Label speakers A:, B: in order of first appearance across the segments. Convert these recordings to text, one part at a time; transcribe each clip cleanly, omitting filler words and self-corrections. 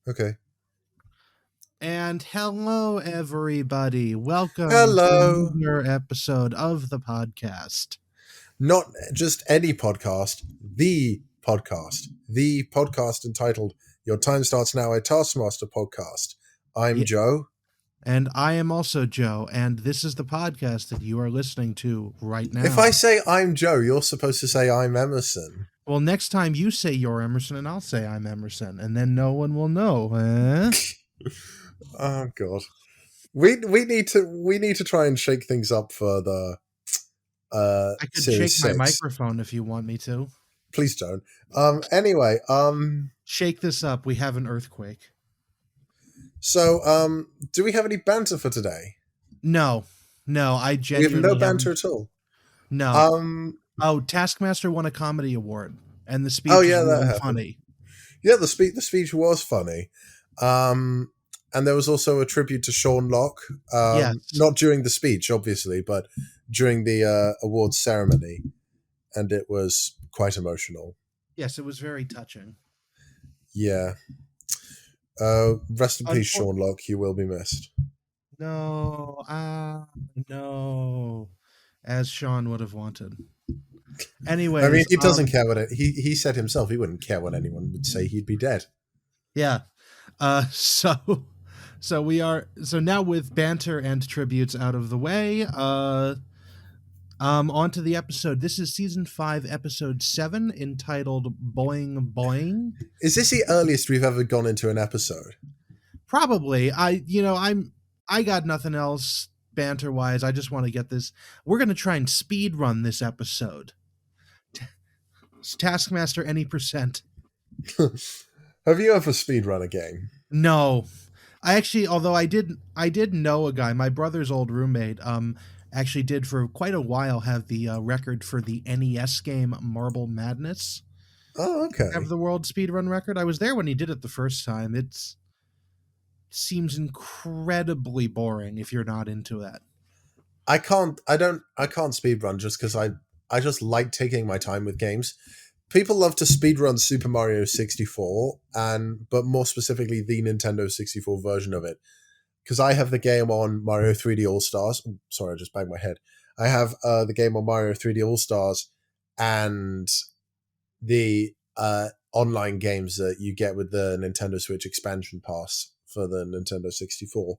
A: Okay.
B: And hello, everybody. Welcome to
A: Hello.
B: another episode of the podcast.
A: Not just any podcast, the podcast. The podcast entitled Your Time Starts Now, a Taskmaster podcast. I'm
B: Yeah,
A: Joe.
B: and I am also Joe, and this is the podcast that you are listening to right
A: If
B: now.
A: I say I'm Joe, you're supposed to say I'm Emerson.
B: Well, next time you say you're Emerson, and I'll say I'm Emerson, and then no one will know. Eh?
A: Oh God. We need to try and shake things up for the
B: I could
A: series
B: shake my
A: 6.
B: microphone if you want me to.
A: Please don't. Anyway,
B: Shake this up. We have an earthquake.
A: so do we have any banter for today?
B: No, I
A: We have
B: genuinely
A: no banter at all.
B: No. Oh, Taskmaster won a comedy award, and the speech
A: Oh
B: was
A: yeah, that
B: really
A: happened.
B: funny.
A: Yeah, the speech was funny. And there was also a tribute to Sean Locke.
B: Yes.
A: Not during the speech, obviously, but during the awards ceremony. And it was quite emotional.
B: Yes, it was very touching.
A: Yeah. Rest in peace, Sean Locke. You will be missed.
B: No, no, as Sean would have wanted. Anyways,
A: I mean, he doesn't care what he said himself. He wouldn't care what anyone would say. He'd be dead.
B: Yeah. So now with banter and tributes out of the way, on to the episode. This is season 5, episode 7, entitled Boing Boing.
A: Is this the earliest we've ever gone into an episode?
B: Probably. I got nothing else banter wise. I just want to get this. We're going to try and speed run this episode. Taskmaster any percent.
A: Have you ever speedrun a game?
B: No. I actually, although I did know a guy, my brother's old roommate, actually did for quite a while have the record for the NES game Marble Madness.
A: Oh, okay.
B: Have the world speedrun record. I was there when he did it the first time. It seems incredibly boring if you're not into that.
A: I can't speedrun just because I just like taking my time with games. People love to speedrun Super Mario 64, but more specifically the Nintendo 64 version of it. Because I have the game on Mario 3D All-Stars. Sorry, I just banged my head. I have the game on Mario 3D All-Stars and the online games that you get with the Nintendo Switch expansion pass for the Nintendo 64.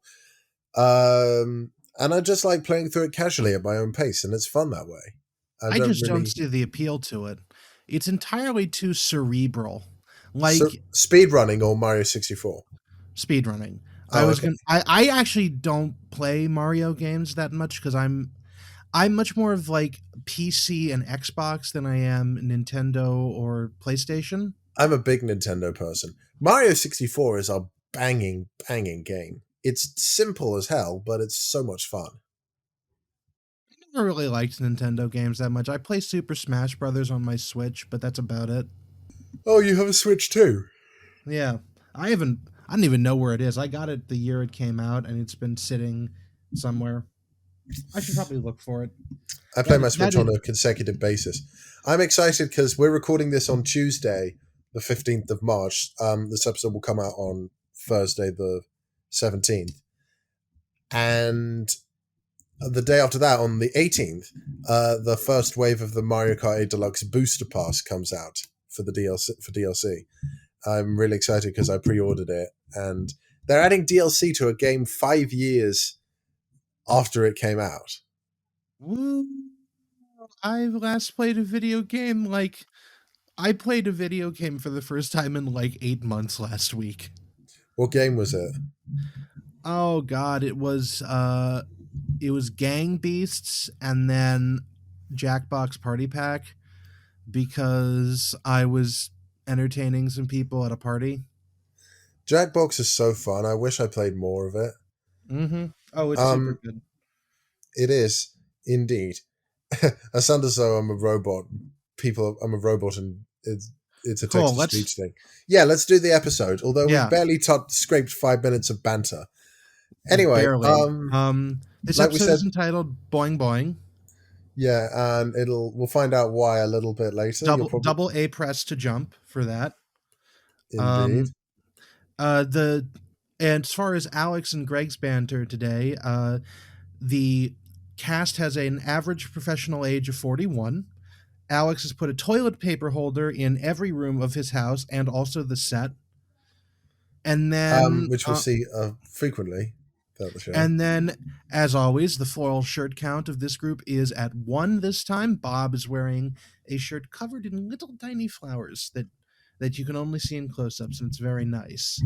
A: And I just like playing through it casually at my own pace, and it's fun that way.
B: I just don't see the appeal to it. It's entirely too cerebral. Like
A: speedrunning or Mario 64?
B: Speedrunning.
A: Oh,
B: I actually don't play Mario games that much because I'm much more of like PC and Xbox than I am Nintendo or PlayStation.
A: I'm a big Nintendo person. Mario 64 is a banging game. It's simple as hell, but it's so much fun.
B: I never really liked Nintendo games that much. I play Super Smash Brothers on my Switch, but that's about it.
A: Oh, you have a Switch too?
B: Yeah. I don't even know where it is. I got it the year it came out, and it's been sitting somewhere. I should probably look for it.
A: I play my Switch on a consecutive basis. I'm excited because we're recording this on Tuesday, the 15th of March. This episode will come out on Thursday, the 17th. And the day after that, on the 18th, the first wave of the Mario Kart 8 Deluxe Booster Pass comes out for the DLC. I'm really excited because I pre-ordered it, and they're adding DLC to a game 5 years after it came out.
B: I've last played a video game I played a video game for the first time in 8 months last week.
A: What game was it?
B: Oh God, it was Gang Beasts and then Jackbox Party Pack because I was entertaining some people at a party.
A: Jackbox is so fun. I wish I played more of it.
B: Mm-hmm. Oh, it's super good.
A: It is indeed. I sound as though I'm a robot. I'm a robot, and it's a text-to-speech thing. Yeah, let's do the episode. Although we've barely scraped 5 minutes of banter. Anyway,
B: this episode is entitled "Boing Boing."
A: Yeah, and we'll find out why a little bit later.
B: Double A press to jump for that.
A: Indeed.
B: The and as far as Alex and Greg's banter today, the cast has an average professional age of 41. Alex has put a toilet paper holder in every room of his house and also the set. And then,
A: Which we'll see frequently throughout the show.
B: and then, as always, the floral shirt count of this group is at 1 this time. Bob is wearing a shirt covered in little tiny flowers that you can only see in close-ups, and it's very nice.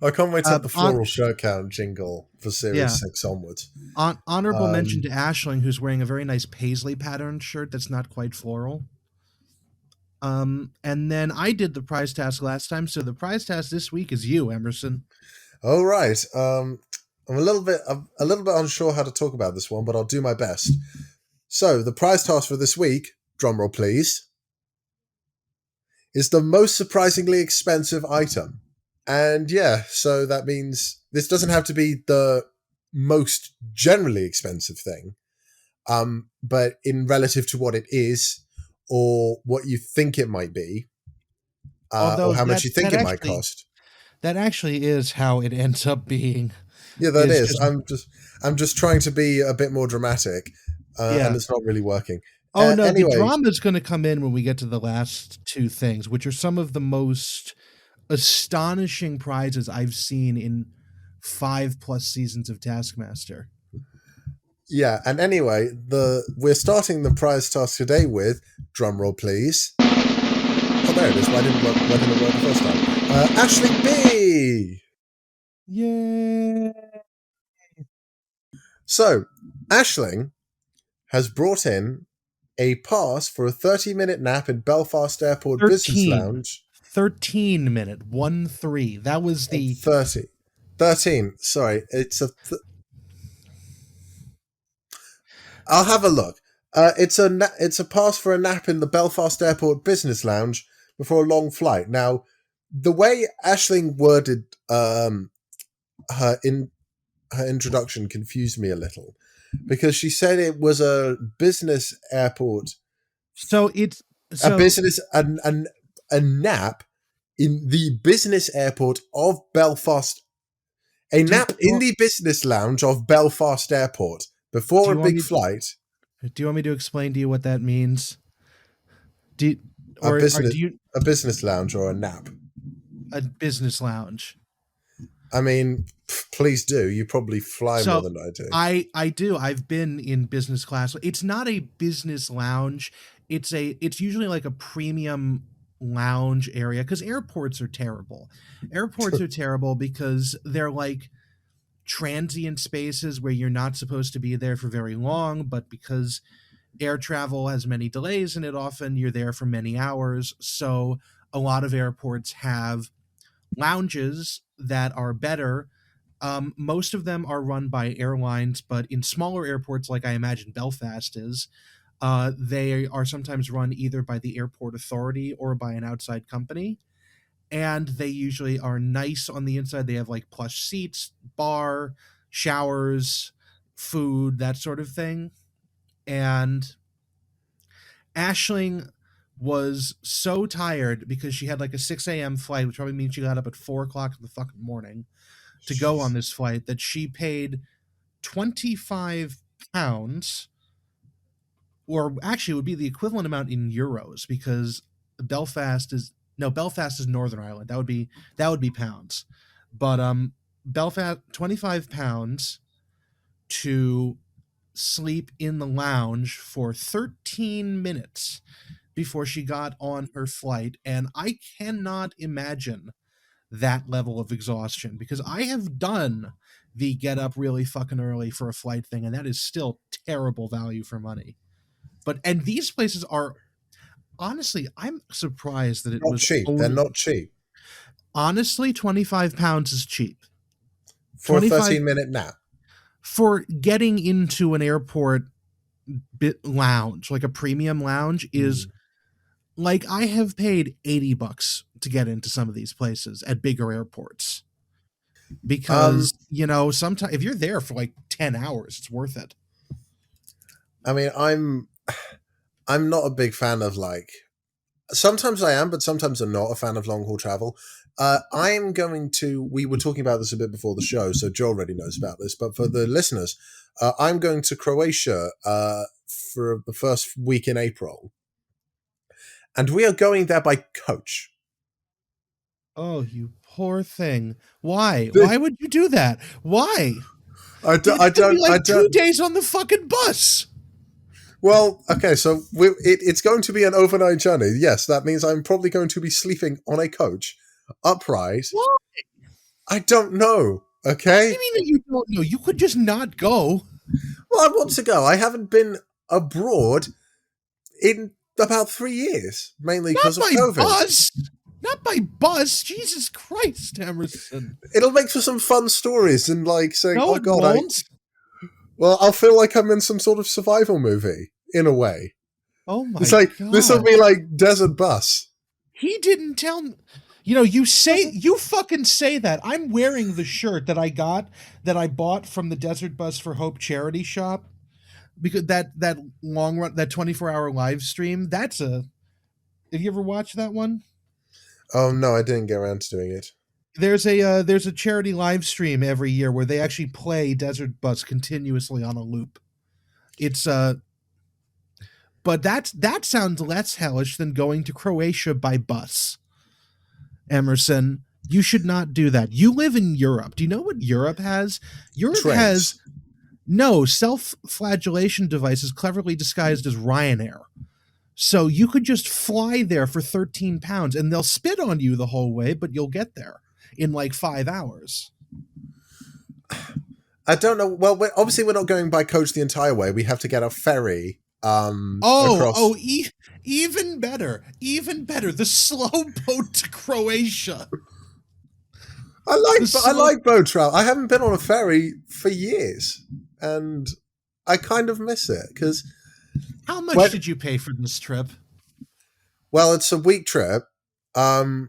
A: I can't wait to have the
B: On
A: floral shirt count jingle for
B: Yeah,
A: Series 6 onwards.
B: honorable mention
A: Um,
B: to Ashling, who's wearing a very nice paisley patterned shirt that's not quite floral. And then I did the prize task last time, so the prize task this week is you, Emerson.
A: all right. I'm a little bit unsure how to talk about this one, but I'll do my best. So the prize task for this week, drumroll please, is the most surprisingly expensive item. And yeah, so that means this doesn't have to be the most generally expensive thing, but in relative to what it is or what you think it might be,
B: Although
A: or how much you think it might cost.
B: that actually is how it ends up being.
A: Yeah, that
B: Is
A: is.
B: just
A: I'm just trying to be a bit more dramatic,
B: Yeah.
A: and it's not really working.
B: Oh no, the
A: Anyway,
B: drama is going to come in when we get to the last two things, which are some of the most astonishing prizes I've seen in 5+ seasons of Taskmaster.
A: yeah, and anyway, we're starting the prize task today with drumroll, please. Oh, there it is. Why didn't it work the first time? Ashley B.
B: Yay!
A: So, Ashling has brought in a pass for a 30-minute nap in Belfast Airport Business
B: 13.
A: Lounge.
B: 13-minute 1-3. That was the
A: 13. Sorry, it's a. I'll have a look. It's a pass for a nap in the Belfast Airport Business Lounge before a long flight. Now, the way Ashling worded her introduction confused me a little, because she said it was a business airport,
B: so it's
A: a
B: so
A: business a nap in the business airport of Belfast, a
B: do,
A: nap in the business lounge of Belfast Airport before a big flight.
B: Do you want me to explain to you what that means? Do you,
A: A
B: or
A: business
B: do you
A: a business lounge or a nap?
B: a business lounge?
A: I mean, please do. You probably fly more
B: So
A: than I do.
B: I do. I've been in business class. It's not a business lounge. It's usually like a premium lounge area, because airports are terrible. Airports are terrible because they're like transient spaces where you're not supposed to be there for very long, but because air travel has many delays in it, often you're there for many hours. So a lot of airports have lounges that are better. Most of them are run by airlines, but in smaller airports, like I imagine Belfast is, they are sometimes run either by the airport authority or by an outside company. And they usually are nice on the inside. They have like plush seats, bar, showers, food, that sort of thing. And Ashling was so tired because she had like a 6 a.m. flight, which probably means she got up at 4 o'clock in the fucking morning to go on this flight, that she paid £25, or actually it would be the equivalent amount in euros, because Belfast is Northern Ireland. That would be pounds. But Belfast, £25 to sleep in the lounge for 13 minutes before she got on her flight. And I cannot imagine that level of exhaustion, because I have done the get up really fucking early for a flight thing, and that is still terrible value for money. And these places are, honestly, I'm surprised that it
A: Not
B: was
A: cheap. They're
B: only,
A: not cheap
B: honestly, £25 is cheap.
A: for a
B: 25
A: 13-minute nap.
B: for getting into an airport lounge, like a premium lounge, is like, I have paid $80 to get into some of these places at bigger airports,
A: Um,
B: because sometimes if you're there for like 10 hours, it's worth it.
A: I mean, I'm not a big fan of, like, sometimes I am, but sometimes I'm not a fan of long haul travel. I'm going to. We were talking about this a bit before the show, so Joe already knows about this. But for the listeners, I'm going to Croatia for the first week in April, and we are going there by coach.
B: Oh, you poor thing! Why?
A: The-
B: Why would you do that? Why?
A: I
B: It's
A: don't.
B: gonna be like
A: I
B: 2
A: don't.
B: days on the fucking bus.
A: Well, okay, so it's going to be an overnight journey. Yes, that means I'm probably going to be sleeping on a coach, upright.
B: What?
A: I don't know. Okay.
B: What do you mean that you don't know? You could just not go.
A: Well, I want to go. I haven't been abroad in about 3 years, mainly
B: Not
A: because of
B: by
A: COVID.
B: bus. Not by bus. Jesus Christ, Emerson.
A: It'll make for some fun stories and like saying,
B: No,
A: "Oh
B: it
A: God,
B: won't.
A: well, I'll feel like I'm in some sort of survival movie in a way."
B: Oh my
A: It's like
B: God.
A: this will be like Desert Bus.
B: He didn't tell me. You know, you fucking say that. I'm wearing the shirt that I bought from the Desert Bus for Hope charity shop, because that long run, that 24-hour live stream, have you ever watched that one?
A: Oh no, I didn't get around to doing it.
B: There's a charity live stream every year where they actually play Desert Bus continuously on a loop. It's but that sounds less hellish than going to Croatia by bus. Emerson, you should not do that. You live in Europe. Do you know what Europe has? Europe
A: Trains.
B: has no self-flagellation devices cleverly disguised as Ryanair. So you could just fly there for 13 pounds and they'll spit on you the whole way, but you'll get there in like 5 hours.
A: I don't know. Well, obviously we're not going by coach the entire way. We have to get a ferry. Across.
B: Even better. The slow boat to Croatia.
A: I like boat travel. I haven't been on a ferry for years, and I kind of miss it because.
B: How much did you pay for this trip?
A: Well, it's a week trip.
B: Did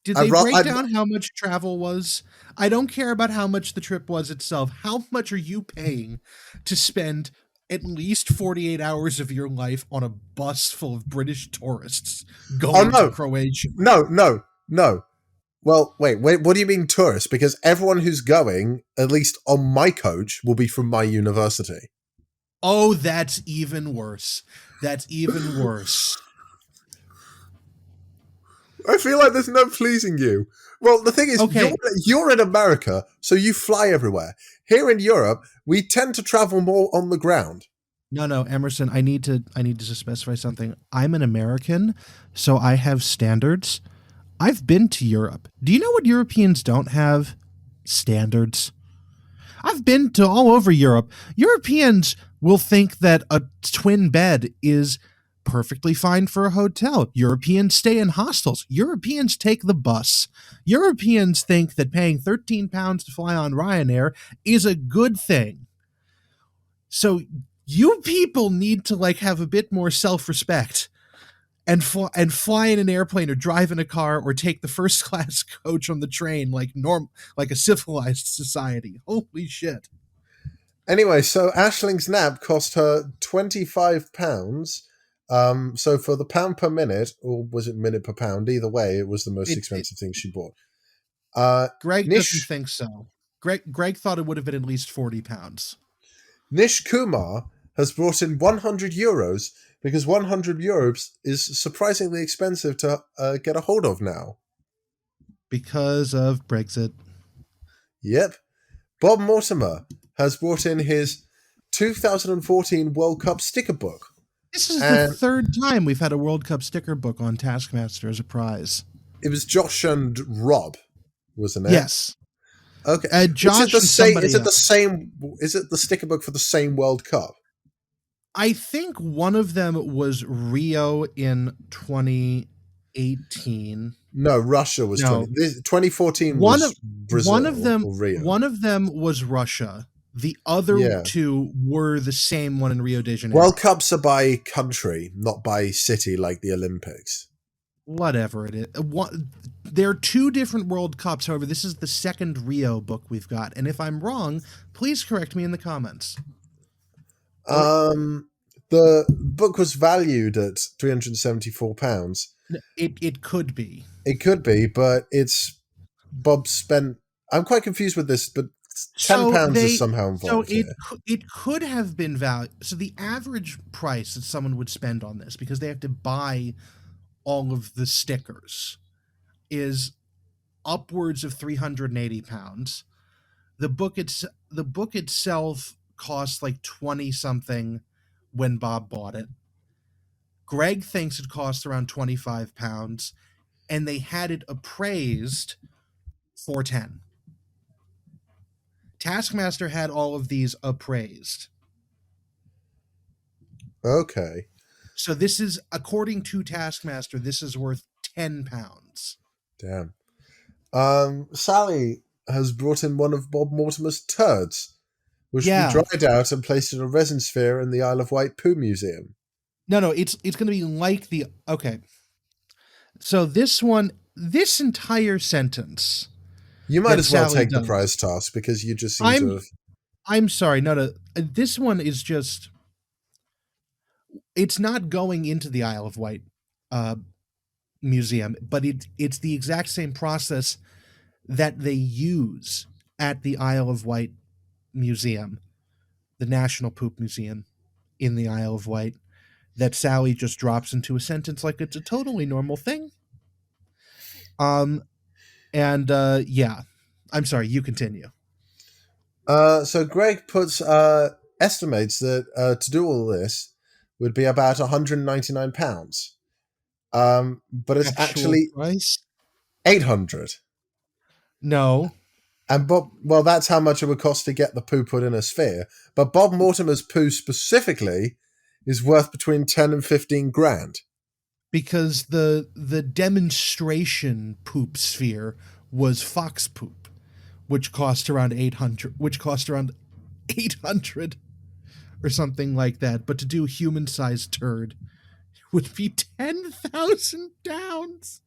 B: they break down how much travel was? I don't care about how much the trip was itself. How much are you paying to spend at least 48 hours of your life on a bus full of British tourists going to Croatia?
A: No. Well, wait, what do you mean tourists? Because everyone who's going, at least on my coach, will be from my university.
B: Oh, that's even worse. I
A: feel like there's no pleasing you. Well, the thing is, okay, you're in America, so you fly everywhere. Here in Europe, we tend to travel more on the ground.
B: No, Emerson, I need to specify something. I'm an American, so I have standards. I've been to Europe. Do you know what Europeans don't have? Standards. I've been to all over Europe. Europeans will think that a twin bed is perfectly fine for a hotel. Europeans stay in hostels. Europeans take the bus. Europeans think that paying 13 pounds to fly on Ryanair is a good thing. So you people need to have a bit more self-respect and fly in an airplane or drive in a car or take the first class coach on the train like a civilized society. Holy shit.
A: Anyway, so Ashling's nap cost her £25. So for the pound per minute, or was it minute per pound? Either way, it was the most expensive thing she bought.
B: Greg doesn't think so. Greg thought it would have been at least £40.
A: Nish Kumar has brought in €100 because €100 is surprisingly expensive to get a hold of now.
B: Because of Brexit.
A: Yep. Bob Mortimer has brought in his 2014 World Cup sticker book.
B: This is the third time we've had a World Cup sticker book on Taskmaster as a prize.
A: It was Josh and Rob, wasn't it?
B: Yes.
A: Okay.
B: Josh
A: is it the same? Is it the sticker book for the same World Cup?
B: I think one of them was Rio in 2018.
A: No, Russia was 2014 was Brazil.
B: One of them,
A: or Rio.
B: One of them was Russia. The other two were the same one in Rio de Janeiro.
A: World Cups are by country, not by city like the Olympics.
B: Whatever it is. There are two different World Cups. However, this is the second Rio book we've got. And if I'm wrong, please correct me in the comments.
A: The book was valued at £374.
B: It could be.
A: It could be, but it's Bob spent. I'm quite confused with this, but
B: So
A: £10 is
B: they
A: somehow
B: so
A: involved here.
B: it could have been value. So the average price that someone would spend on this, because they have to buy all of the stickers, is upwards of £380. The book itself cost like 20 something when Bob bought it. Greg thinks it cost around £25, and they had it appraised for 10. Taskmaster had all of these appraised.
A: Okay.
B: So this is, according to Taskmaster, this is worth £10.
A: Damn. Sally has brought in one of Bob Mortimer's turds, which will be
B: Yeah.
A: dried out and placed in a resin sphere in the Isle of Wight Poo Museum.
B: No, it's going to be like the, okay. So this entire sentence.
A: You might as well
B: Sally
A: take the
B: does.
A: prize task because you just seem to have.
B: I'm sorry, no. This one is just. It's not going into the Isle of Wight museum, but it's the exact same process that they use at the Isle of Wight museum, the National Poop Museum in the Isle of Wight, that Sally just drops into a sentence like it's a totally normal thing. Yeah, I'm sorry. You continue.
A: So Greg estimates that to do all this would be about £199. But it's actually
B: price?
A: 800.
B: No,
A: And that's how much it would cost to get the poo put in a sphere. But Bob Mortimer's poo specifically is worth between 10 and 15 grand.
B: because the demonstration poop sphere was fox poop, which cost around 800, or something like that. But to do human-sized turd would be £10,000.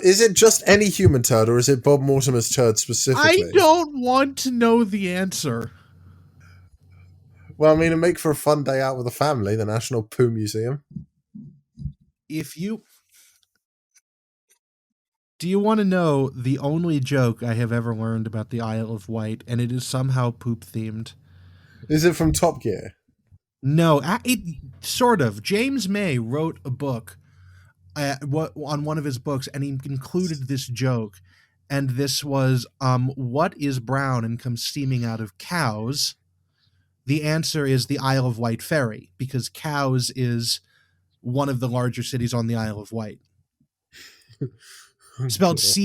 A: Is it just any human turd, or is it Bob Mortimer's turd specifically?
B: I don't want to know the answer.
A: Well, I mean, it'd make for a fun day out with the family, the National Poo Museum.
B: Do you want to know the only joke I have ever learned about the Isle of Wight, and it is somehow poop themed?
A: Is it from Top Gear?
B: No, it sort of. James May wrote a book on one of his books, and he included this joke, and this was, what is brown and comes steaming out of cows? The answer is the Isle of Wight Ferry, because Cowes is one of the larger cities on the Isle of Wight. Spelled Cowes.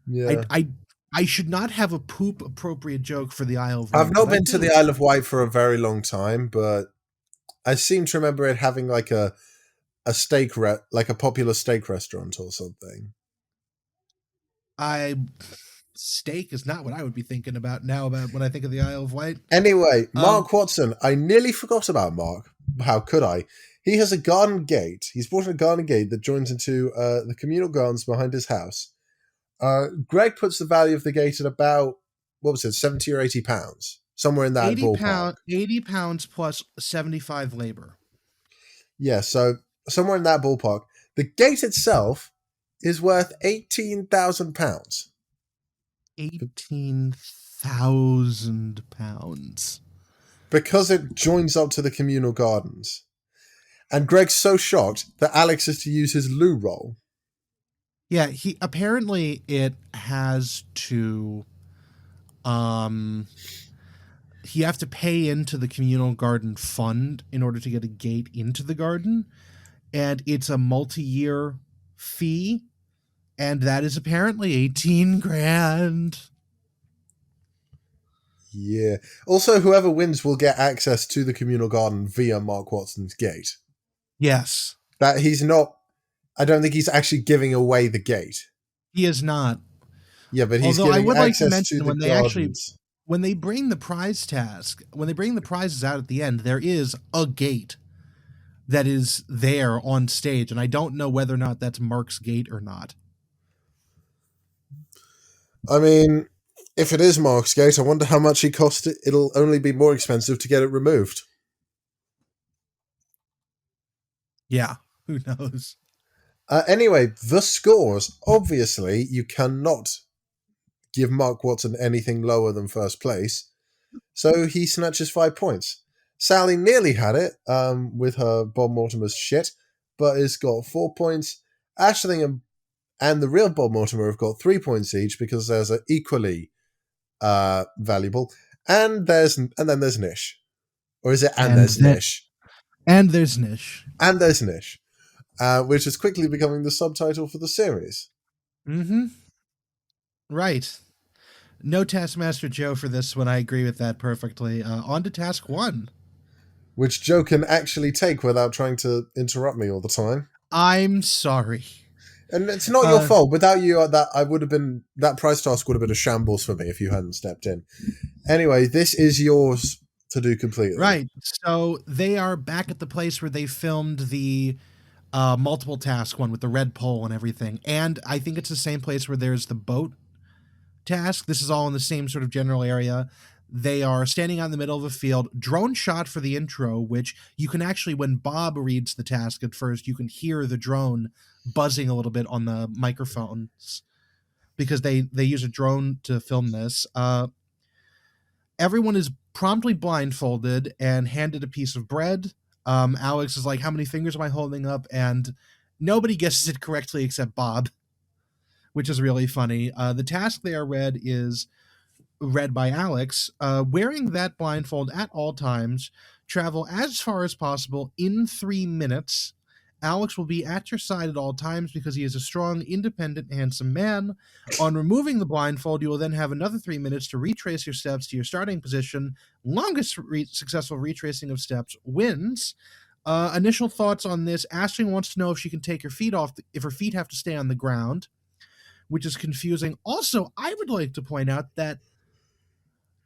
A: Yeah.
B: I should not have a poop appropriate joke for the Isle of Wight.
A: I've not been to the Isle of Wight for a very long time, but I seem to remember it having like a popular steak restaurant or something.
B: Steak is not what I would be thinking about now about when I think of the Isle of Wight.
A: Anyway, Mark Watson. I nearly forgot about Mark. How could I? He has a garden gate. He's brought in a garden gate that joins into the communal gardens behind his house. Greg puts the value of the gate at about, what was it, £70 or £80? Somewhere in that ballpark.
B: £80 plus 75 labor.
A: Yeah, so somewhere in that ballpark. The gate itself is worth £18,000.
B: £18,000.
A: Because it joins up to the communal gardens. And Greg's so shocked that Alex is to use his loo roll.
B: Yeah, it has to you have to pay into the communal garden fund in order to get a gate into the garden, and it's a multi-year fee, and that is apparently 18 grand.
A: Yeah. Also, whoever wins will get access to the communal garden via Mark Watson's gate.
B: Yes.
A: That he's not. I don't think he's actually giving away the gate.
B: He is not.
A: Yeah, but he's giving access to the gardens.
B: When they bring the prizes out at the end, there is a gate that is there on stage, and I don't know whether or not that's Mark's gate or not.
A: I mean, if it is Mark's gate, I wonder how much he cost it. It'll only be more expensive to get it removed.
B: Yeah, who knows?
A: Anyway, the scores. Obviously, you cannot give Mark Watson anything lower than first place, so he snatches 5 points. Sally nearly had it with her Bob Mortimer's shit, but has got 4 points. Aisling and the real Bob Mortimer have got 3 points each because theirs are equally valuable. And then there's Nish. Or is it and
B: And
A: there's
B: that
A: Nish?
B: and there's Nish.
A: And there's Nish. Which is quickly becoming the subtitle for the series.
B: Mm-hmm. Right. No Taskmaster Joe for this one. I agree with that perfectly. On to task 1.
A: Which Joe can actually take without trying to interrupt me all the time.
B: I'm sorry.
A: And it's not your fault. Without you, that prize task would have been a shambles for me if you hadn't stepped in. Anyway, this is yours to do completely.
B: Right. So they are back at the place where they filmed the multiple task one with the red pole and everything. And I think it's the same place where there's the boat task. This is all in the same sort of general area. They are standing out in the middle of a field. Drone shot for the intro, which you can actually, when Bob reads the task at first, you can hear the drone buzzing a little bit on the microphones because they use a drone to film this. Everyone is promptly blindfolded and handed a piece of bread. Alex is like, "How many fingers am I holding up?" And nobody guesses it correctly except Bob, which is really funny. The task they are read by Alex. Wearing that blindfold at all times, travel as far as possible in 3 minutes. Alex will be at your side at all times because he is a strong, independent, handsome man. On removing the blindfold, you will then have another 3 minutes to retrace your steps to your starting position. Longest successful retracing of steps wins. Initial thoughts on this. Astrid wants to know if she can take her feet off, if her feet have to stay on the ground, which is confusing. Also, I would like to point out that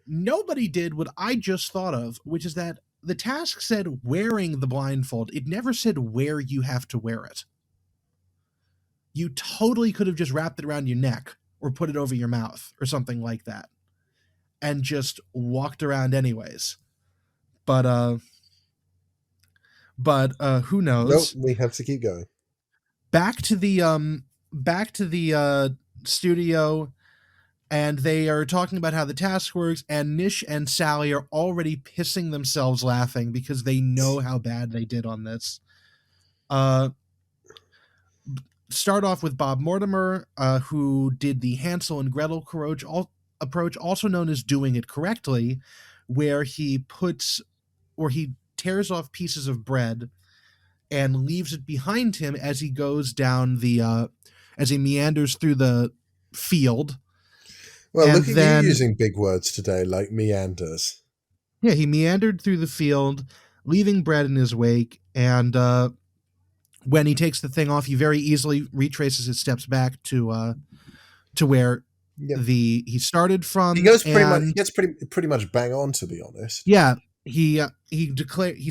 B: nobody did what I just thought of, which is that the task said wearing the blindfold. It never said where you have to wear it. You totally could have just wrapped it around your neck or put it over your mouth or something like that and just walked around anyways. But who knows?
A: Nope, we have to keep going.
B: Back to the studio, and they are talking about how the task works, and Nish and Sally are already pissing themselves laughing because they know how bad they did on this. Start off with Bob Mortimer, who did the Hansel and Gretel approach, also known as doing it correctly, where he tears off pieces of bread and leaves it behind him as he goes down as he meanders through the field.
A: Well, and look at you using big words today, like meanders.
B: Yeah, he meandered through the field, leaving bread in his wake, and when he takes the thing off, he very easily retraces his steps back to where he started from.
A: He goes pretty much bang on, to be honest.
B: Yeah, he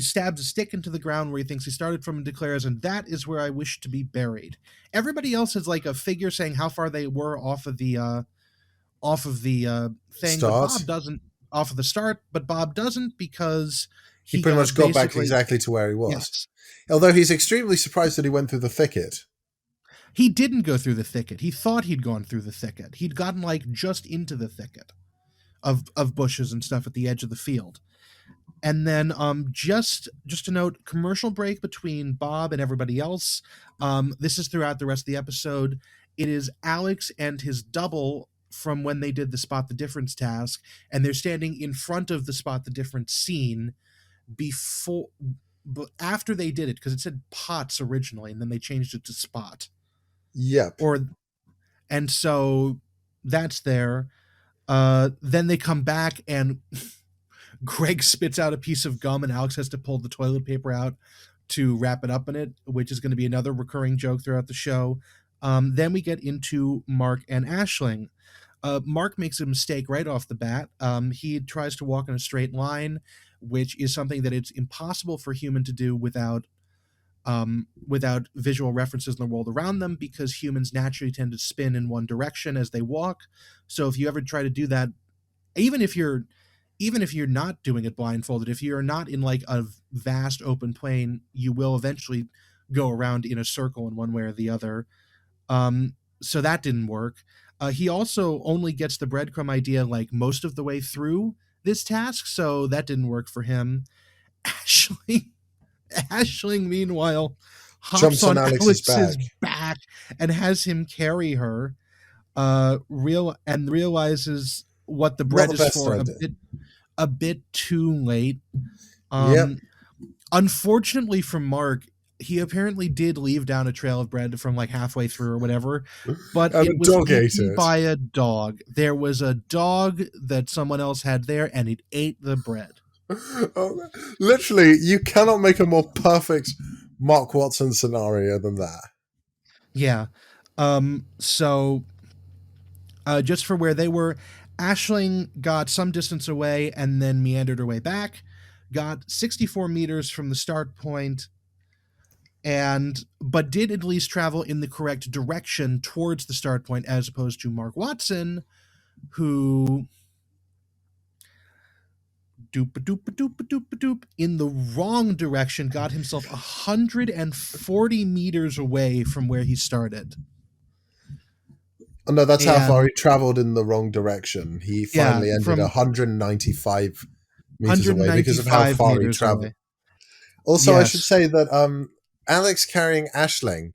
B: stabs a stick into the ground where he thinks he started from and declares, "And that is where I wish to be buried." Everybody else has like a figure saying how far they were off of the thing,
A: start.
B: But Bob doesn't off of the start. But Bob doesn't because
A: he pretty much got back exactly to where he was. Yes. Although he's extremely surprised that he went through the thicket.
B: He didn't go through the thicket. He thought he'd gone through the thicket. He'd gotten like just into the thicket of bushes and stuff at the edge of the field. And then just to note, commercial break between Bob and everybody else. This is throughout the rest of the episode. It is Alex and his double from when they did the Spot the Difference task, and they're standing in front of the Spot the Difference scene after they did it, because it said Pots originally, and then they changed it to Spot.
A: Yep.
B: And so that's there. Then they come back and Greg spits out a piece of gum and Alex has to pull the toilet paper out to wrap it up in it, which is going to be another recurring joke throughout the show. Then we get into Mark and Aisling. Mark makes a mistake right off the bat. He tries to walk in a straight line, which is something that it's impossible for a human to do without visual references in the world around them, because humans naturally tend to spin in one direction as they walk. So if you ever try to do that, even if you're not doing it blindfolded, if you're not in like a vast open plain, you will eventually go around in a circle in one way or the other. So that didn't work. He also only gets the breadcrumb idea like most of the way through this task, so that didn't work for him. Ashling, Ashling, meanwhile, hops
A: Jumps on
B: on
A: Alex's
B: Alex's
A: back.
B: back and has him carry her. Realizes what the
A: Not
B: bread
A: the
B: is
A: best
B: for
A: idea.
B: a bit too late.
A: Yep.
B: Unfortunately for Mark, he apparently did leave down a trail of bread from like halfway through or whatever, but
A: And
B: it
A: a
B: was
A: dog ate
B: eaten
A: it.
B: by a dog. There was a dog that someone else had there, and it ate the bread.
A: Oh, literally, you cannot make a more perfect Mark Watson scenario than that.
B: Yeah. So just for where they were, Ashling got some distance away and then meandered her way back, got 64 meters from the start point, but did at least travel in the correct direction towards the start point, as opposed to Mark Watson, who in the wrong direction got himself 140 meters away from where he started.
A: Oh, no, that's how far
B: And
A: he traveled in the wrong direction. He
B: yeah,
A: finally ended
B: from
A: 195 meters away because of how
B: 195
A: far he
B: meters
A: traveled.
B: away.
A: Also, I should
B: Yes.
A: say that Alex carrying Ashling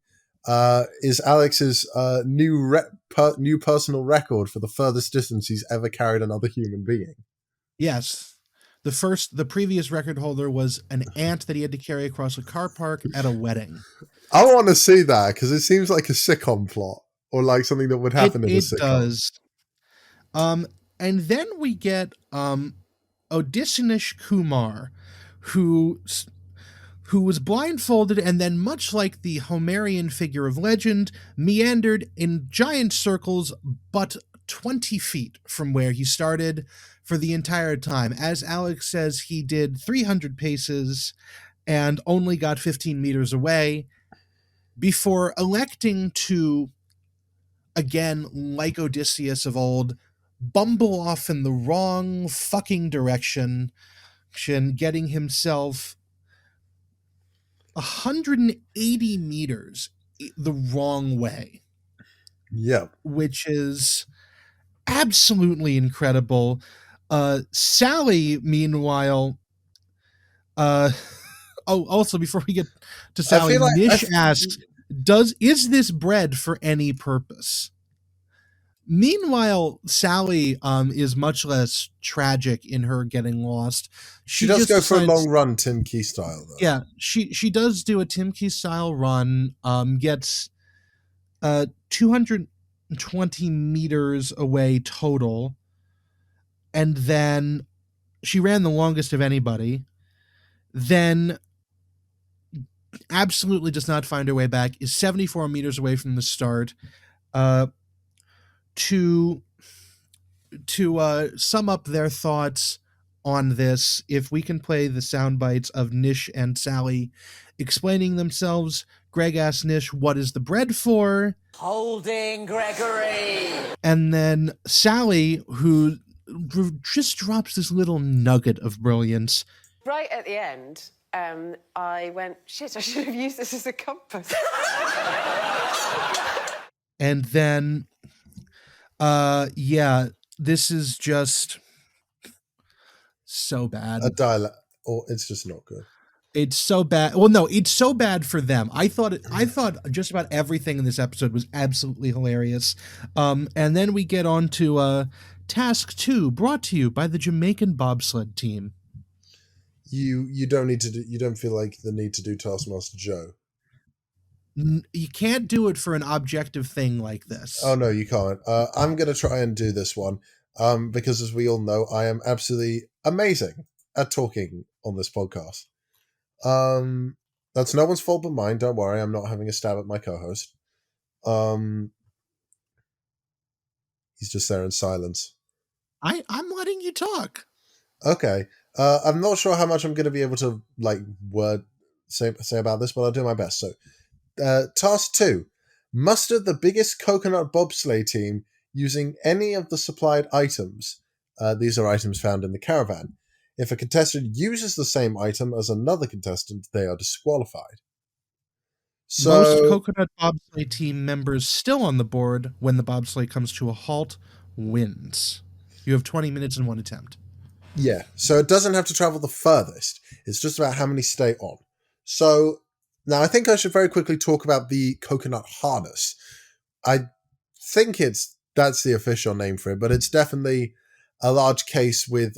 A: is Alex's new personal record for the furthest distance he's ever carried another human being.
B: Yes. The previous record holder was an ant that he had to carry across a car park at a wedding.
A: I want to see that because it seems like a sitcom plot or like something that would happen in a
B: It
A: sitcom.
B: does. And then we get Odysseus Kumar, who was blindfolded and then, much like the Homerian figure of legend, meandered in giant circles but 20 feet from where he started for the entire time. As Alex says, he did 300 paces and only got 15 meters away before electing to, again, like Odysseus of old, bumble off in the wrong fucking direction, getting himself 180 meters the wrong way.
A: Yep.
B: Which is absolutely incredible. Sally, meanwhile, also before we get to
A: I
B: Sally,
A: feel like
B: Nish asks, is this bread for any purpose? Meanwhile, Sally is much less tragic in her getting lost.
A: she
B: She
A: does
B: just
A: go for a
B: decides,
A: long run Tim Key style though.
B: yeah, she does do a Tim Key style run, gets 220 meters away total, and then she ran the longest of anybody, then absolutely does not find her way back, is 74 meters away from the start. To sum up their thoughts on this, if we can play the sound bites of Nish and Sally explaining themselves. Greg asks Nish, what is the bread for?
C: Holding Gregory.
B: And then Sally, who just drops this little nugget of brilliance.
C: Right at the end, I went, shit, I should have used this as a compass.
B: And then, yeah, this is just so bad.
A: A dialect, or it's just not good.
B: It's so bad. Well, no, it's so bad for them. I thought just about everything in this episode was absolutely hilarious. And then we get on to Task 2, brought to you by the Jamaican bobsled team.
A: You don't feel like the need to do Taskmaster Joe.
B: You can't do it for an objective thing like this.
A: Oh no, you can't. I'm gonna try and do this one because, as we all know, I am absolutely amazing at talking on this podcast. That's no one's fault but mine. Don't worry, I'm not having a stab at my co-host. He's just there in silence.
B: I'm letting you talk.
A: Okay. I'm not sure how much I'm going to be able to say about this, but I'll do my best. So, task 2: muster the biggest coconut bobsleigh team using any of the supplied items. These are items found in the caravan. If a contestant uses the same item as another contestant, they are disqualified.
B: Most
A: So
B: coconut bobsleigh team members still on the board when the bobsleigh comes to a halt wins. You have 20 minutes in one attempt.
A: yeah, so it doesn't have to travel the furthest. It's just about how many stay on. So now I think I should very quickly talk about the coconut harness. I think that's the official name for it, but it's definitely a large case with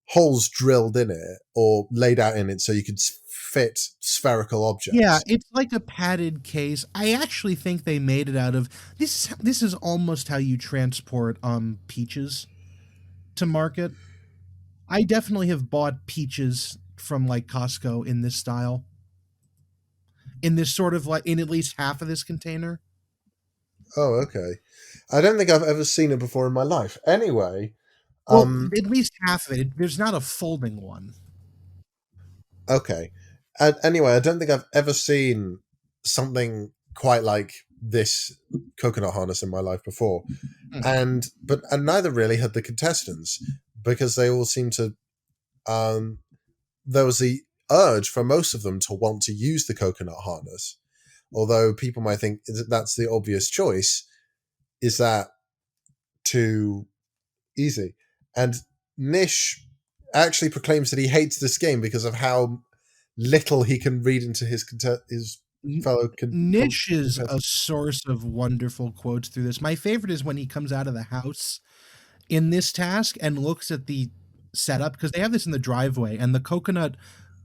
A: holes drilled in it or laid out in it so you could fit spherical objects.
B: Yeah, it's like a padded case. I actually think they made it out of this. This is almost how you transport peaches to market. I definitely have bought peaches from like Costco in this style. In this sort of like in at least half of this container.
A: Oh, okay. I don't think I've ever seen it before in my life. Anyway,
B: Well, at least half of it. There's not a folding one.
A: okay. And anyway, I don't think I've ever seen something quite like this coconut harness in my life before. And neither really had the contestants, because they all seemed to there was the urge for most of them to want to use the coconut harness. Although people might think that's the obvious choice. Is that too easy? And Nish actually proclaims that he hates this game because of how little he can read into his fellow
B: Nish is a source of wonderful quotes through this. My favorite is when he comes out of the house in this task and looks at the setup, because they have this in the driveway, and the coconut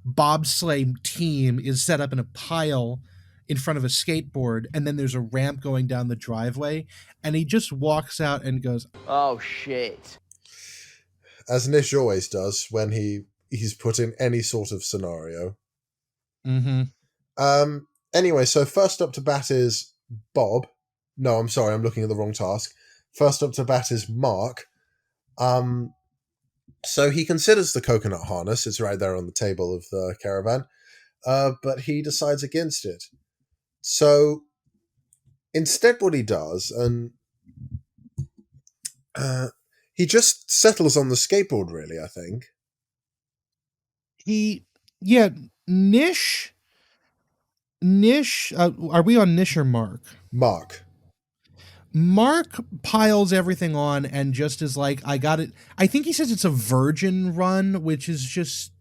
B: bobsleigh team is set up in a pile in front of a skateboard, and then there's a ramp going down the driveway, and he just walks out and goes, "Oh shit."
A: As Nish always does when he's put in any sort of scenario.
B: Mm-hmm.
A: Anyway, so first up to bat is Bob. No, I'm sorry, I'm looking at the wrong task. First up to bat is Mark. So he considers the coconut harness. It's right there on the table of the caravan. But he decides against it. So instead what he does, and he just settles on the skateboard, really, I think.
B: Nish, are we on Nish or Mark? Mark piles everything on and just is like, I got it. I think he says it's a virgin run, which is just,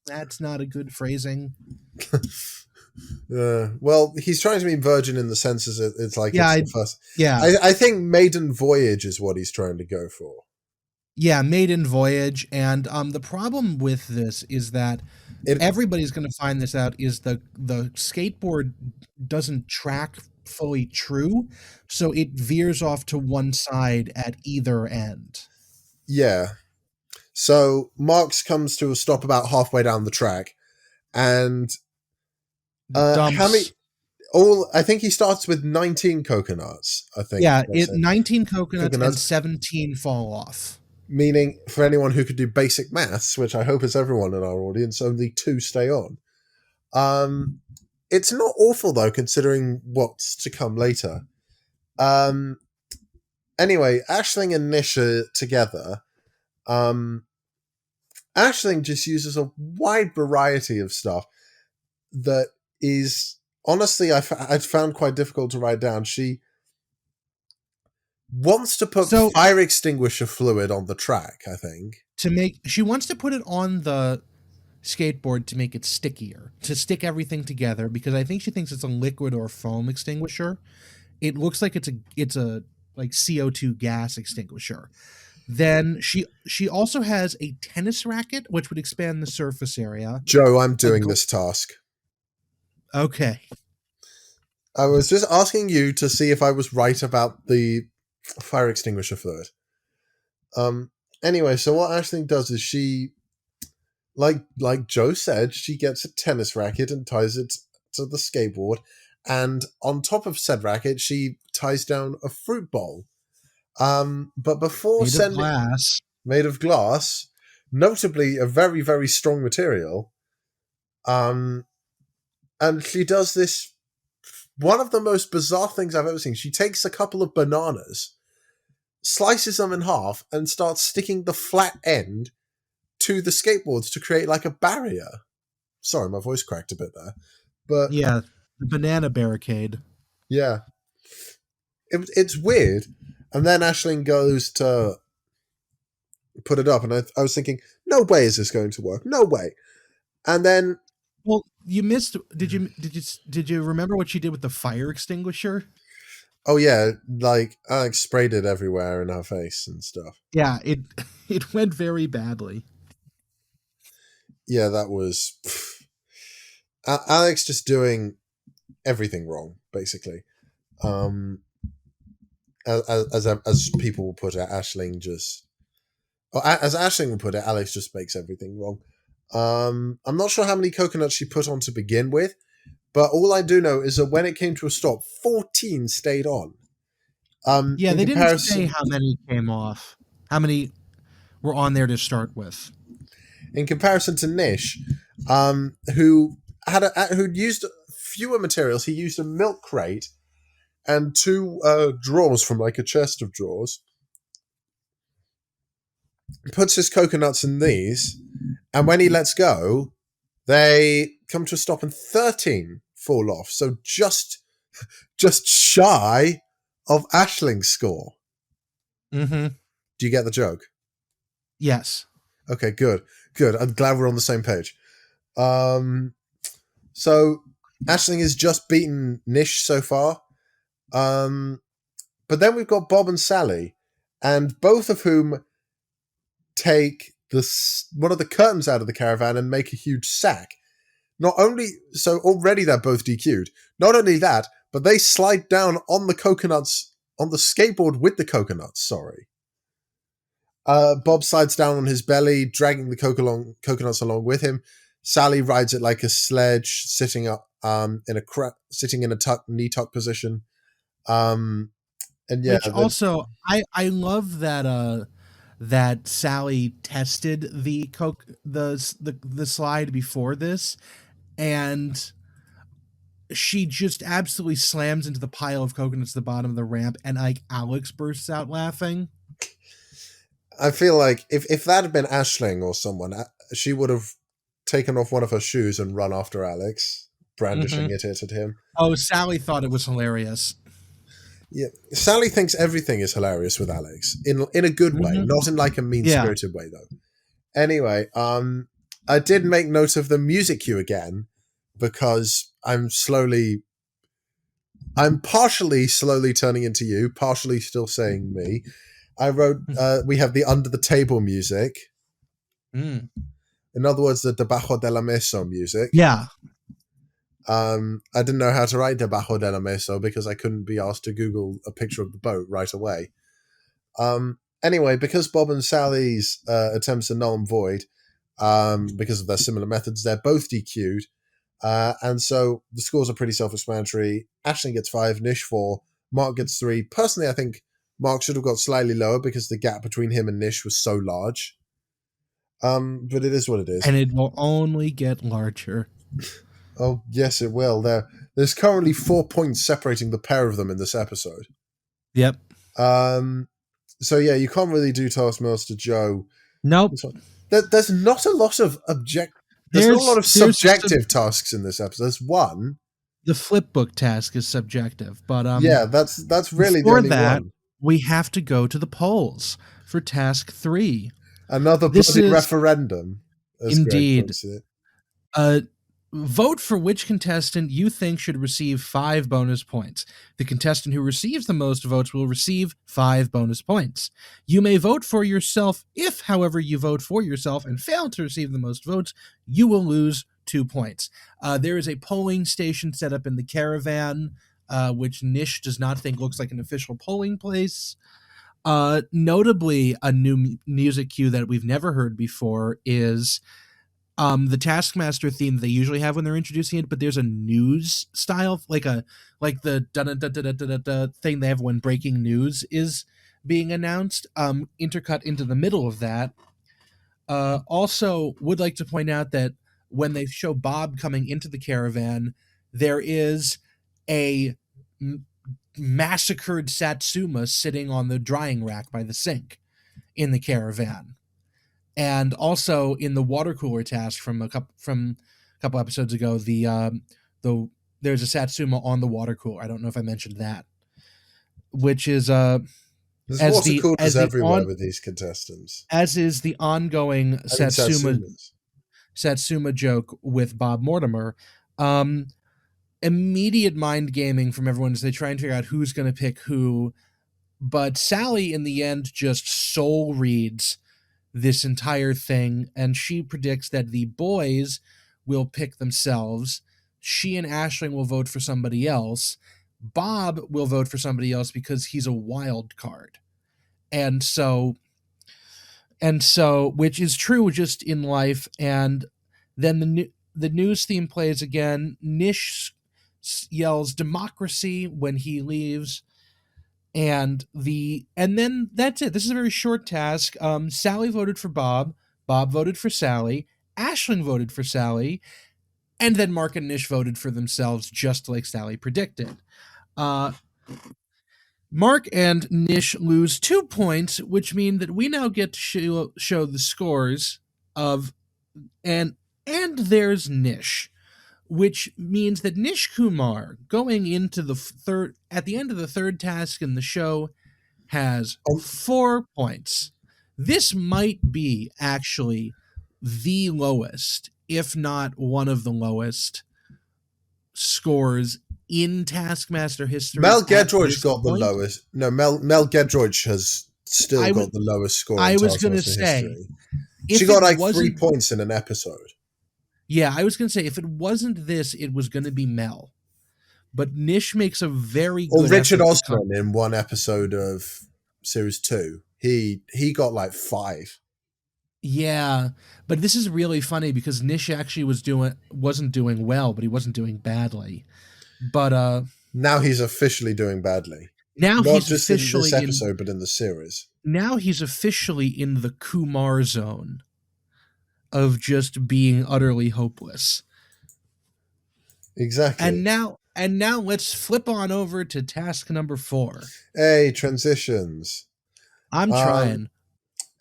B: that's not a good phrasing.
A: Well, he's trying to be virgin in the sense as it's like
B: it's
A: the first.
B: Yeah,
A: I think maiden voyage is what he's trying to go for.
B: Yeah, maiden voyage, and the problem with this is that everybody's going to find this out is the skateboard doesn't track fully true, so it veers off to one side at either end.
A: Yeah. So Marks comes to a stop about halfway down the track, and
B: dumps.
A: How many? I think he starts with 19 coconuts. I think.
B: Yeah, 19 coconuts and 17 fall off.
A: Meaning, for anyone who could do basic maths, which I hope is everyone in our audience, only 2 stay on. It's not awful though, considering what's to come later. Anyway, Aisling and Nish are together. Aisling just uses a wide variety of stuff that is honestly I'd found quite difficult to write down. She wants to put fire extinguisher fluid on the track, I think.
B: She wants to put it on the skateboard to make it stickier, to stick everything together, because I think she thinks it's a liquid or foam extinguisher. It looks like it's a like CO2 gas extinguisher. Then she also has a tennis racket, which would expand the surface area.
A: Joe, I'm doing this task.
B: Okay.
A: I was just asking you to see if I was right about the fire extinguisher fluid. Anyway, so what Aisling does is she, like Joe said, she gets a tennis racket and ties it to the skateboard, and on top of said racket, she ties down a fruit bowl. But before made of glass, notably a very, very strong material. And she does this, one of the most bizarre things I've ever seen. She takes a couple of bananas, slices them in half, and starts sticking the flat end to the skateboards to create like a barrier. Sorry, my voice cracked a bit there. But
B: Yeah, the banana barricade.
A: yeah, it's weird. And then Aisling goes to put it up, and I was thinking, no way is this going to work. No way. And then,
B: Well, you missed. Did you remember what she did with the fire extinguisher?
A: oh yeah, like Alex sprayed it everywhere in her face and stuff.
B: Yeah, it it went very badly.
A: Yeah, that was Alex just doing everything wrong, basically. As people will put it, Aisling just, or as Aisling will put it, Alex just makes everything wrong. I'm not sure how many coconuts she put on to begin with, but all I do know is that when it came to a stop, 14 stayed on.
B: Yeah,
A: In
B: they didn't say
A: comparison,
B: how many came off. How many were on there to start with?
A: in comparison to Nish, who'd used fewer materials, he used a milk crate and two drawers from like a chest of drawers. Puts his coconuts in these, and when he lets go, they come to a stop and 13 fall off. So just shy of Aisling's score.
B: Mm-hmm.
A: Do you get the joke?
B: Yes.
A: Okay, good. I'm glad we're on the same page. So Aisling has just beaten Nish so far. But then we've got Bob and Sally, and both of whom take one of the curtains out of the caravan and make a huge sack. Not only so, already they're both DQ'd. Not only that, but they slide down on the coconuts, on the skateboard with the coconuts. Sorry. Bob slides down on his belly, dragging the coconuts along with him. Sally rides it like a sledge, sitting up sitting in a knee tuck position. And yeah,
B: Which also, I love that that Sally tested the the slide before this, and she just absolutely slams into the pile of coconuts at the bottom of the ramp, and like Alex bursts out laughing.
A: I feel like if that had been Aisling or someone, she would have taken off one of her shoes and run after Alex, brandishing it at him.
B: Oh, Sally thought it was hilarious.
A: Yeah, Sally thinks everything is hilarious with Alex in a good way, not in like a mean-spirited way though. Anyway, I did make note of the music cue again because I'm partially slowly turning into you, partially still saying me. I wrote, we have the under the table music.
B: Mm.
A: In other words, the debajo de la mesa music.
B: Yeah.
A: I didn't know how to write debajo de la mesa because I couldn't be asked to Google a picture of the boat right away. Anyway, because Bob and Sally's attempts are null and void, because of their similar methods, they're both DQ'd. And so the scores are pretty self-explanatory. Aisling gets 5, Nish 4, Mark gets 3. Personally, I think Mark should have got slightly lower because the gap between him and Nish was so large. But it is what it is.
B: And it will only get larger.
A: Oh, yes, it will. There's currently 4 points separating the pair of them in this episode.
B: Yep.
A: So yeah, you can't really do Taskmaster Joe.
B: Nope.
A: There's not a lot of There's not a lot of subjective tasks in this episode. There's one.
B: The flipbook task is subjective, but
A: yeah, that's really the only one.
B: We have to go to the polls for task 3.
A: Another bloody referendum.
B: Indeed. Vote for which contestant you think should receive 5 bonus points. The contestant who receives the most votes will receive 5 bonus points. You may vote for yourself. If, however, you vote for yourself and fail to receive the most votes, you will lose 2 points. There is a polling station set up in the caravan, which Nish does not think looks like an official polling place. Notably, a new music cue that we've never heard before is the Taskmaster theme they usually have when they're introducing it, but there's a news style, like the da-da-da-da-da-da thing they have when breaking news is being announced, intercut into the middle of that. Also, would like to point out that when they show Bob coming into the caravan, there is a massacred Satsuma sitting on the drying rack by the sink in the caravan. And also in the water cooler task from a couple episodes ago, the though there's a Satsuma on the water cooler. I don't know if I mentioned that. Which is
A: There's
B: as
A: water
B: the
A: coolers
B: as the
A: everywhere
B: on
A: with these contestants.
B: as is the ongoing
A: I mean, Satsumas.
B: Satsuma joke with Bob Mortimer. Immediate mind gaming from everyone as they try and figure out who's going to pick who. But Sally, in the end, just soul reads this entire thing, and she predicts that the boys will pick themselves. She and Aisling will vote for somebody else. Bob will vote for somebody else because he's a wild card. And so, which is true just in life. And then the news theme plays again. Nish yells democracy when he leaves. And then that's it. This is a very short task. Sally voted for Bob. Bob voted for Sally. Aisling voted for Sally. And then Mark and Nish voted for themselves, just like Sally predicted. Mark and Nish lose 2 points, which mean that we now get to show the scores of and there's Nish, which means that Nish Kumar, going into the third at the end of the third task in the show, has 4 points. This might be actually the lowest, if not one of the lowest, scores in Taskmaster history.
A: Mel Gedroych got the lowest. No, Mel Gedroych has still got the lowest score in Taskmaster history. She got like 3 points in an episode.
B: Yeah, I was going to say, if it wasn't this, it was going to be Mel. But Nish makes a very good...
A: Or Richard Osman in one episode of Series 2. He got like 5.
B: Yeah, but this is really funny because Nish actually wasn't doing well, but he wasn't doing badly. But
A: now he's officially doing badly.
B: Now
A: Not
B: he's
A: just
B: officially
A: in this episode, but in the series.
B: Now he's officially in the Kumar zone of just being utterly hopeless.
A: Exactly.
B: And now let's flip on over to task number 4.
A: Hey, transitions.
B: I'm trying.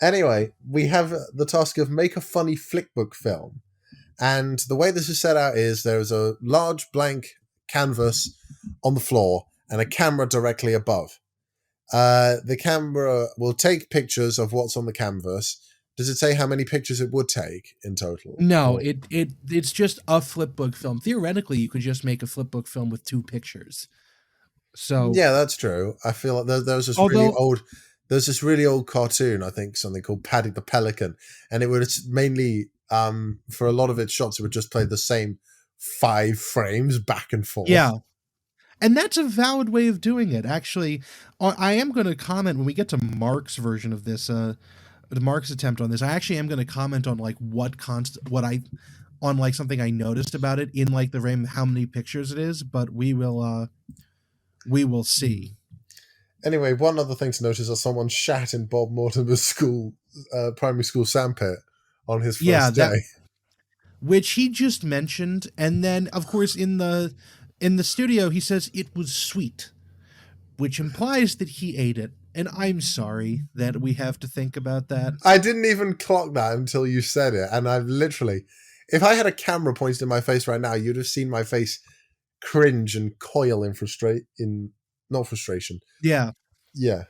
A: Anyway, we have the task of make a funny flickbook film. And the way this is set out is there's a large blank canvas on the floor and a camera directly above. The camera will take pictures of what's on the canvas. Does it say how many pictures it would take in total?
B: No, it's just a flipbook film. Theoretically, you could just make a flipbook film with 2 pictures. So
A: yeah, that's true. I feel like there's this really old cartoon, I think something called Paddy the Pelican, and it was mainly for a lot of its shots it would just play the same 5 frames back and forth.
B: Yeah. And that's a valid way of doing it. Actually, I am going to comment when we get to Mark's version of this, Mark's attempt on this. I actually am going to comment on like on like something I noticed about it in like the frame, how many pictures it is, but we will see.
A: Anyway, one other thing to notice is someone shat in Bob Mortimer's primary school sandpit on his first day.
B: Which he just mentioned, and then of course in the studio he says it was sweet, which implies that he ate it. And I'm sorry that we have to think about that.
A: I didn't even clock that until you said it, and I've literally, if I had a camera pointed in my face right now, you'd have seen my face cringe and coil not frustration.
B: Yeah.
A: Yeah.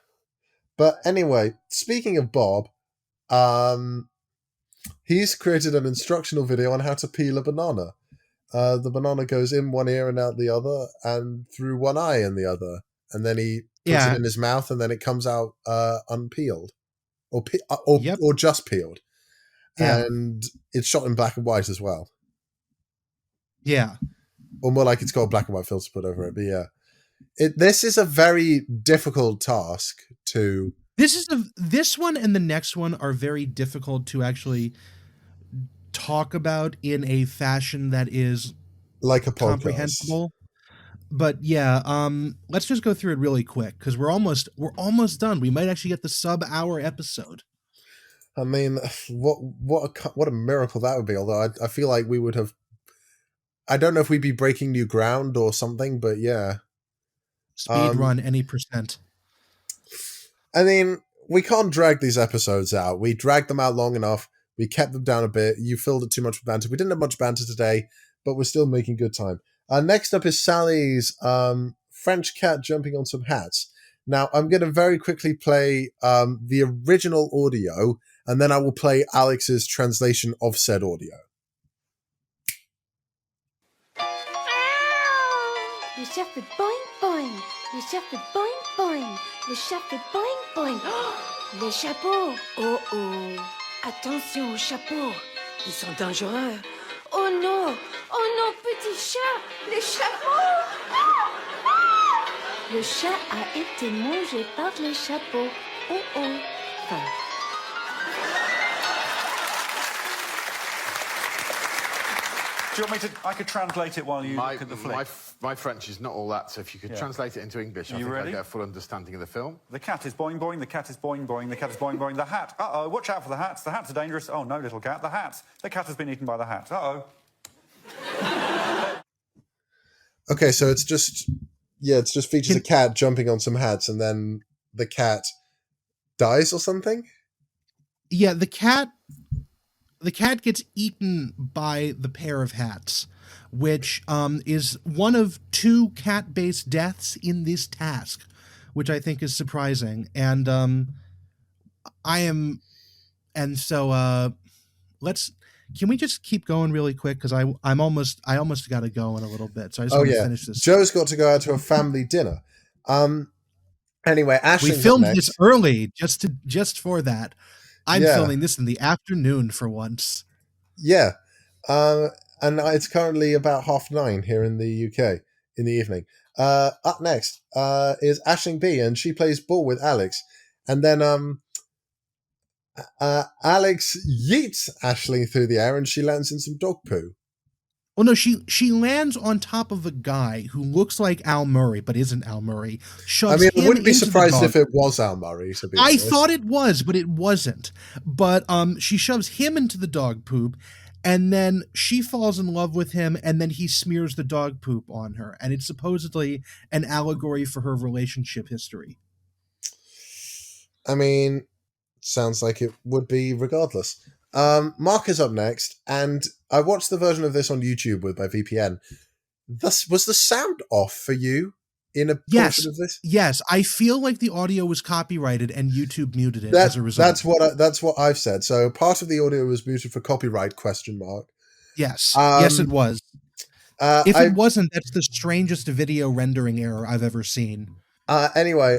A: But anyway, speaking of Bob, he's created an instructional video on how to peel a banana. The banana goes in one ear and out the other, and through one eye in the other. And then he puts it in his mouth, and then it comes out unpeeled. Or just peeled. Yeah. And it's shot in black and white as well.
B: Yeah.
A: Or more like it's got a black and white filter put over it, but yeah. This is a very difficult task to...
B: This one and the next one are very difficult to actually talk about in a fashion that is
A: like a podcast.
B: Comprehensible. But yeah, let's just go through it really quick because we're almost done. We might actually get the sub-hour episode.
A: I mean, what a miracle that would be. Although I feel like we would have... I don't know if we'd be breaking new ground or something, but yeah.
B: Speedrun any percent.
A: I mean, we can't drag these episodes out. We dragged them out long enough. We kept them down a bit. You filled it too much with banter. We didn't have much banter today, but we're still making good time. Next up is Sally's French cat jumping on some hats. Now, I'm going to very quickly play the original audio, and then I will play Alex's translation of said audio.
D: Le chat fait boing boing. Le chat fait boing boing. Le chat fait boing boing. Oh, les chapeaux. Oh oh. Attention aux chapeaux. Ils sont dangereux. Oh non. Oh non, petit chat. Les chapeaux. Ah, ah. Le chat a été mangé par les chapeaux. Oh oh. Enfin.
E: Do you want me to? I could translate it while you look at the flick.
F: My French is not all that, so if you could translate it into English, I think I'd get a full understanding of the film.
E: The cat is boing boing, the cat is boing boing, the cat is boing boing. The hat, uh-oh, watch out for the hats. The hats are dangerous. Oh, no, little cat. The hats. The cat has been eaten by the hat. Uh-oh.
A: Okay, so it's just features a cat jumping on some hats, and then the cat dies or something?
B: Yeah, the cat gets eaten by the pair of hats, which is one of 2 cat-based deaths in this task, which I think is surprising. And can we just keep going really quick, because I almost got to go in a little bit, so I just want to finish this.
A: Joe's got to go out to a family dinner. Anyway, Ashling's
B: we filmed this early just for that. I'm filming this in the afternoon for once.
A: Yeah. And it's currently about 9:30 here in the UK in the evening. Up next is Aisling B, and she plays ball with Alex. And then Alex yeets Aisling through the air, and she lands in some dog poo.
B: Well, no, she lands on top of a guy who looks like Al Murray, but isn't Al Murray.
A: I wouldn't be surprised if it was Al Murray, to be honest.
B: I thought it was, but it wasn't. But she shoves him into the dog poop, and then she falls in love with him, and then he smears the dog poop on her. And it's supposedly an allegory for her relationship history.
A: I mean, sounds like it would be regardless. Mark is up next, and I watched the version of this on YouTube with my VPN. Was the sound off for you in a portion of this?
B: Yes, I feel like the audio was copyrighted and YouTube muted it as a result.
A: That's what I've said. So part of the audio was muted for copyright ?
B: Yes, yes, it was. If it wasn't, that's the strangest video rendering error I've ever seen.
A: Anyway,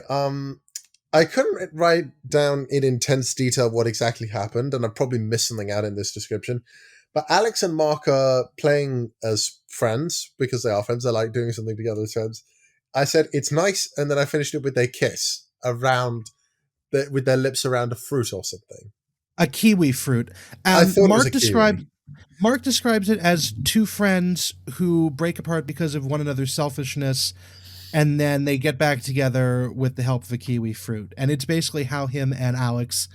A: I couldn't write down in intense detail what exactly happened, and I probably missed something out in this description. But Alex and Mark are playing as friends, because they are friends. They like doing something together as friends. I said, it's nice, and then I finished it with they kiss with their lips around a fruit or something.
B: A kiwi fruit.
A: I thought Mark it was a kiwi.
B: Mark describes it as 2 friends who break apart because of one another's selfishness, and then they get back together with the help of a kiwi fruit. And it's basically how him and Alex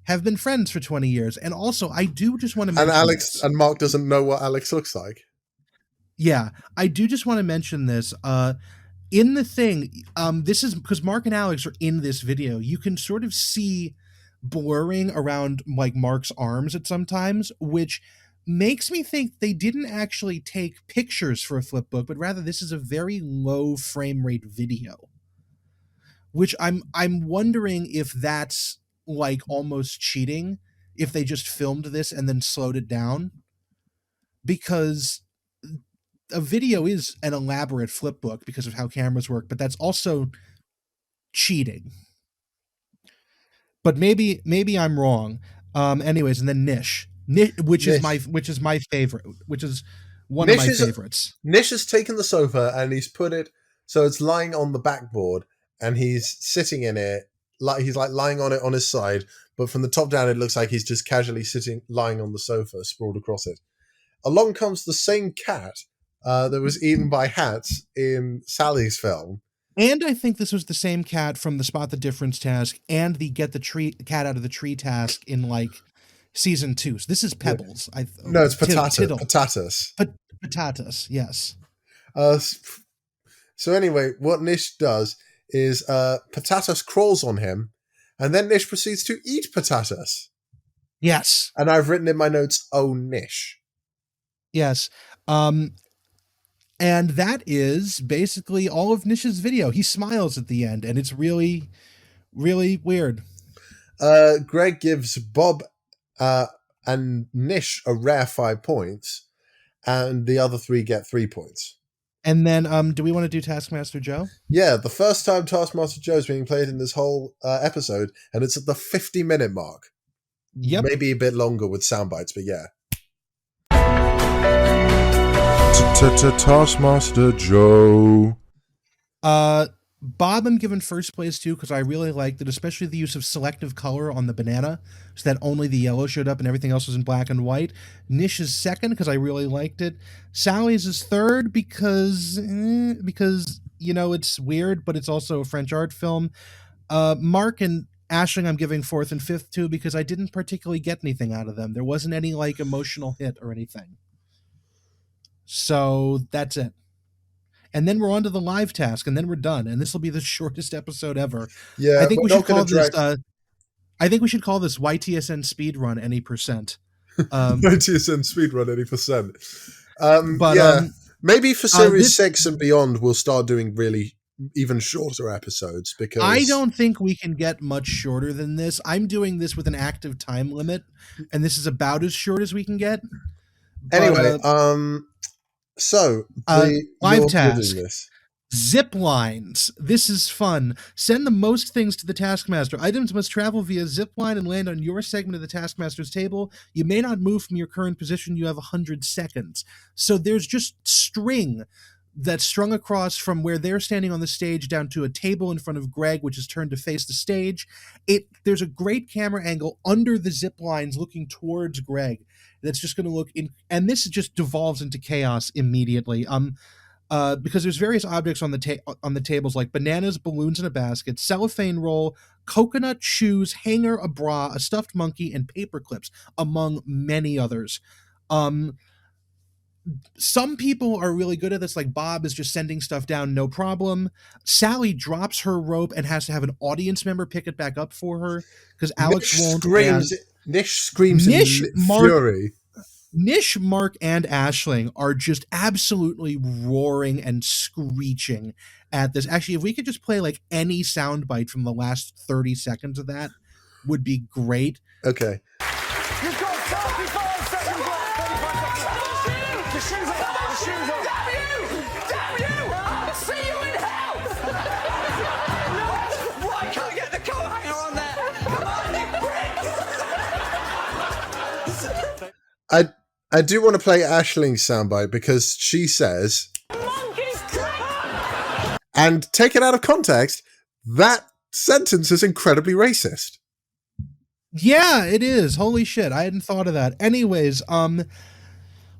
B: have been friends for 20 years. And also, I do just want to mention
A: and Mark doesn't know what Alex looks like.
B: Yeah, I do just want to mention this. In the thing, this is because Mark and Alex are in this video. You can sort of see blurring around like Mark's arms at sometimes, which makes me think they didn't actually take pictures for a flipbook, but rather this is a very low frame rate video. Which I'm wondering if that's like almost cheating, if they just filmed this and then slowed it down. Because a video is an elaborate flipbook because of how cameras work, but that's also cheating. But maybe I'm wrong. Anyways, and then Nish, which is my favorite, which is one of my favorites.
A: Nish has taken the sofa and he's put it so it's lying on the backboard, and he's sitting in it, like he's like lying on it on his side, but from the top down it looks like he's just casually lying on the sofa, sprawled across it. Along comes the same cat that was eaten by hats in Sally's film.
B: And I think this was the same cat from the Spot the Difference task and the Get the cat out of the tree task in like season 2. So this is Pebbles.
A: No, it's Patatas.
B: Patatas, yes.
A: So anyway, what Nish does is Patatas crawls on him, and then Nish proceeds to eat Patatas.
B: Yes.
A: And I've written in my notes, oh, Nish.
B: Yes. And that is basically all of Nish's video. He smiles at the end, and it's really, really weird.
A: Greg gives Bob and Nish a rare 5 points, and the other 3 get 3 points.
B: And then, do we want to do Taskmaster Joe?
A: Yeah, the first time Taskmaster Joe is being played in this whole episode, and it's at the 50-minute mark.
B: Yep.
A: Maybe a bit longer with sound bites, but yeah. Taskmaster Joe.
B: Bob I'm giving first place to because I really liked it, especially the use of selective color on the banana so that only the yellow showed up and everything else was in black and white. Nish is second because I really liked it. Sally's is third because it's weird, but it's also a French art film. Mark and Aisling I'm giving fourth and fifth to because I didn't particularly get anything out of them. There wasn't any emotional hit or anything. So that's it. And then we're on to the live task, and then we're done. And this will be the shortest episode ever.
A: Yeah,
B: I think we should call this. I think we should call this YTSN Speedrun any percent.
A: YTSN Speedrun any percent. Maybe for Series 6 and beyond, we'll start doing really even shorter episodes because
B: I don't think we can get much shorter than this. I'm doing this with an active time limit, and this is about as short as we can get.
A: Anyway, so
B: live task. Zip lines. This is fun. Send the most things to the Taskmaster. Items must travel via zip line and land on your segment of the Taskmaster's table. You may not move from your current position. You have 100 seconds. So there's just string that's strung across from where they're standing on the stage down to a table in front of Greg, which is turned to face the stage. There's a great camera angle under the zip lines looking towards Greg. That's just going to look in, and this just devolves into chaos immediately. Because there's various objects on the tables like bananas, balloons in a basket, cellophane roll, coconut shoes, hanger, a bra, a stuffed monkey, and paper clips, among many others. Some people are really good at this, like Bob is just sending stuff down, no problem. Sally drops her rope and has to have an audience member pick it back up for her because Alex won't.
A: Nish screams in fury.
B: Nish, Mark, and Aisling are just absolutely roaring and screeching at this. Actually, if we could just play any soundbite from the last 30 seconds of that, would be great.
A: Okay.
E: You've got 35 seconds left. 35 seconds. The shoes are off. The shoes are off.
G: Damn you! I'll see you in hell! No! Why can't I get the coat hanger on there? Come on, you bricks!
A: I do want to play Aisling's soundbite because she says, and taken out of context, that sentence is incredibly racist.
B: Yeah, it is. Holy shit. I hadn't thought of that. Anyways,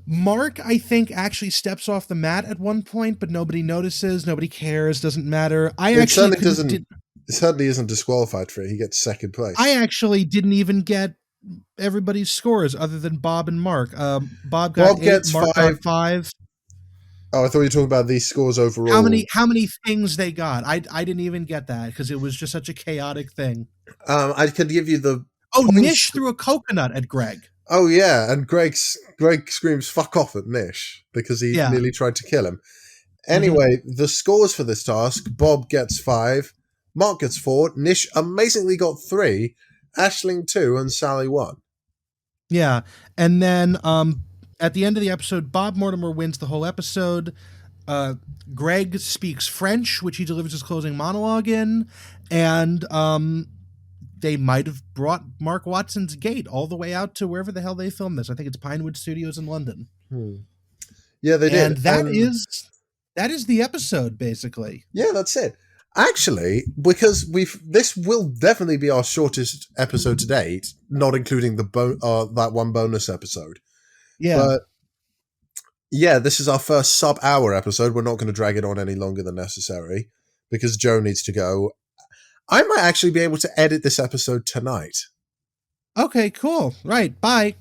B: Mark, I think, actually steps off the mat at one point, but nobody notices, nobody cares, doesn't matter.
A: It certainly isn't disqualified for it. He gets second place.
B: I actually didn't even get everybody's scores other than Bob and Mark. Bob got 8, Mark got 5.
A: Oh, I thought you were talking about these scores overall.
B: How many things they got? I didn't even get that because it was just such a chaotic thing.
A: I could give you the
B: Nish threw a coconut at Greg.
A: Oh yeah, and Greg screams "fuck off" at Nish because he nearly tried to kill him. Anyway, the scores for this task: Bob gets 5, Mark gets 4, Nish amazingly got 3, Aisling 2, and Sally 1.
B: Yeah, and then at the end of the episode, Bob Mortimer wins the whole episode. Greg speaks French, which he delivers his closing monologue in, and they might have brought Mark Watson's Gate all the way out to wherever the hell they filmed this. I think it's Pinewood Studios in London.
A: Yeah, they did.
B: And that is the episode, basically.
A: Yeah, that's it. Actually, because this will definitely be our shortest episode to date, not including that one bonus episode.
B: Yeah.
A: But yeah, this is our first sub-hour episode. We're not going to drag it on any longer than necessary because Joe needs to go. I might actually be able to edit this episode tonight.
B: Okay, cool. Right. Bye.